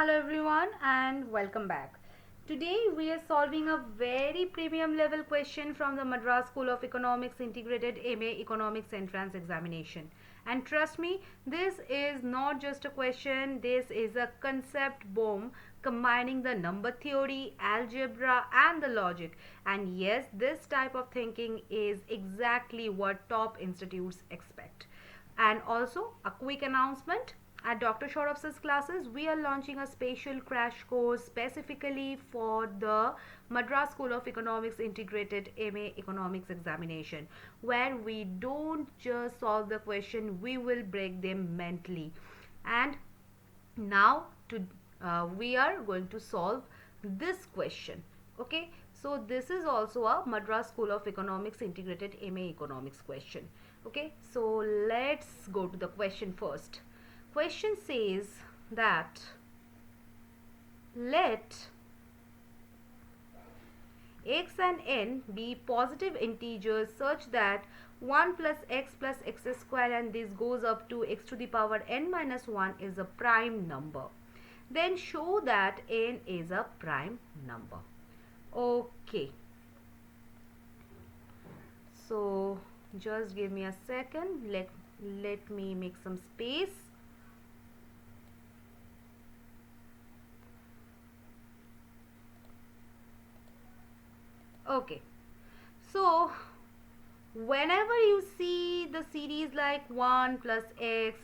Hello everyone and welcome back. Today we are solving a very premium level question from the Madras School of Economics Integrated MA Economics Entrance Examination. And trust me, this is not just a question, this is a concept bomb combining the number theory, algebra and the logic. And yes, this type of thinking is exactly what top institutes expect. And also a quick announcement. At Dr. Sourav's classes, we are launching a special crash course specifically for the Madras School of Economics Integrated MA Economics Examination, where we don't just solve the question, we will break them mentally. And now we are going to solve this question. Okay, so this is also a Madras School of Economics Integrated MA Economics question. Okay, so let's go to the question first. Question says that let x and n be positive integers such that 1 plus x square and this goes up to x to the power n minus 1 is a prime number. Then show that n is a prime number. Okay. So just give me a second. Let me make some space. Okay, so whenever you see the series like 1 plus x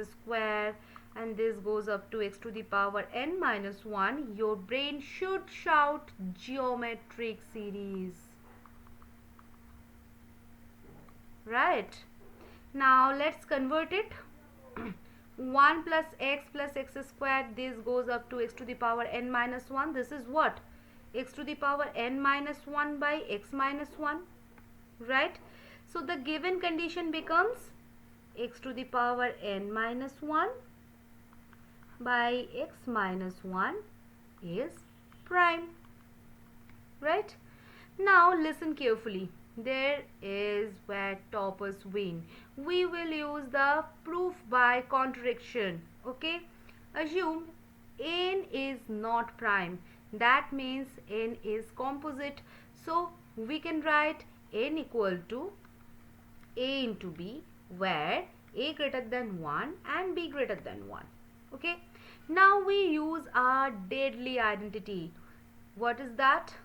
square and this goes up to x to the power n minus 1, your brain should shout geometric series. Right? Now let's convert it. 1 plus x square, this goes up to x to the power n minus 1. This is what? X to the power n minus 1 by x minus 1, right? So the given condition becomes x to the power n minus 1 by x minus 1 is prime, right? Now listen carefully. There is where toppers win. We will use the proof by contradiction. Okay, assume n is not prime. That means n is composite. So we can write n equal to a into b, where a greater than 1 and b greater than 1. Okay. Now we use our deadly identity. What is that?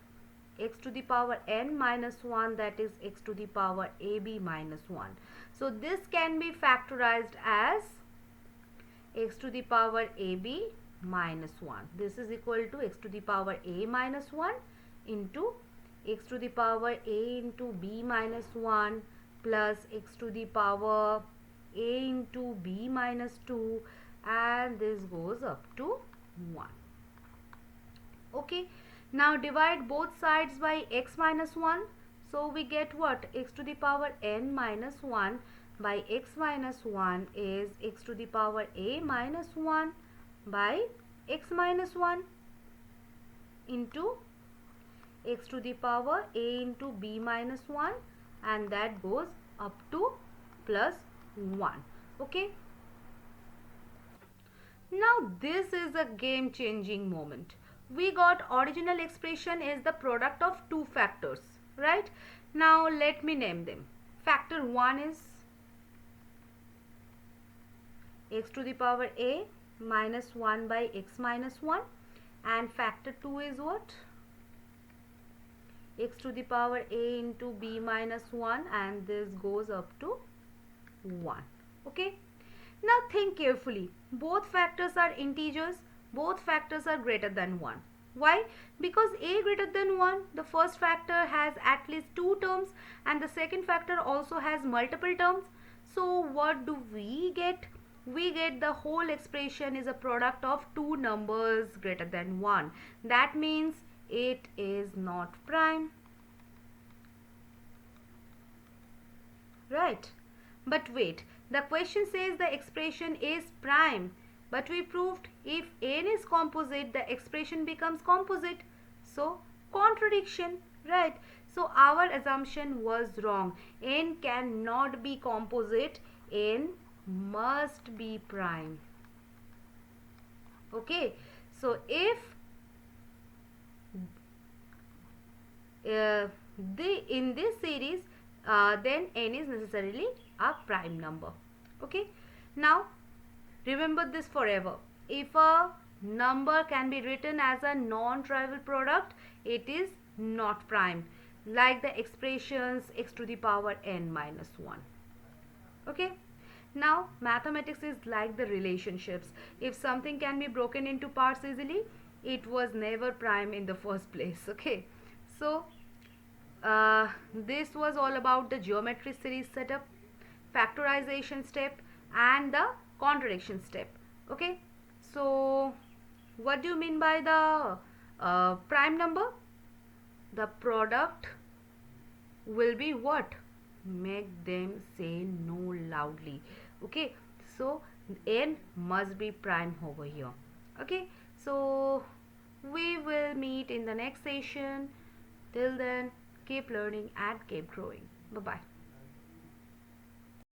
X to the power n minus 1, that is x to the power ab minus 1. So this can be factorized as x to the power ab minus 1. This is equal to x to the power a minus 1 into x to the power a into b minus 1 plus x to the power a into b minus 2, and this goes up to 1. Okay, now divide both sides by x minus 1. So we get what? X to the power n minus 1 by x minus 1 is x to the power a minus 1 by x minus 1 into x to the power a into b minus 1, and that goes up to plus 1. Okay. Now this is a game changing moment. We got original expression is the product of two factors, right? Now let me name them. Factor 1 is x to the power a minus 1 by x minus 1, and factor 2 is what? X to the power a into b minus 1, and this goes up to 1. Okay. Now think carefully. Both factors are integers. Both factors are greater than 1. Why? Because a greater than 1, the first factor has at least 2 terms and the second factor also has multiple terms. So what do we get? We get the whole expression is a product of two numbers greater than 1. That means it is not prime. Right? But wait, the question says the expression is prime. But we proved if n is composite, the expression becomes composite. So, contradiction, right? So, our assumption was wrong. N cannot be composite. N must be prime. Okay. So if in this series, then n is necessarily a prime number. Okay, now remember this forever. If a number can be written as a non-trivial product, it is not prime, like the expressions x to the power n minus 1. Okay, now mathematics is like the relationships. If something can be broken into parts easily, it was never prime in the first place. Okay, so this was all about the geometry series setup, factorization step, and the contradiction step. Okay, so what do you mean by the prime number? The product will be what? Make them say no loudly. Okay, so n must be prime over here. Okay, so we will meet in the next session. Till then, keep learning and keep growing. Bye bye.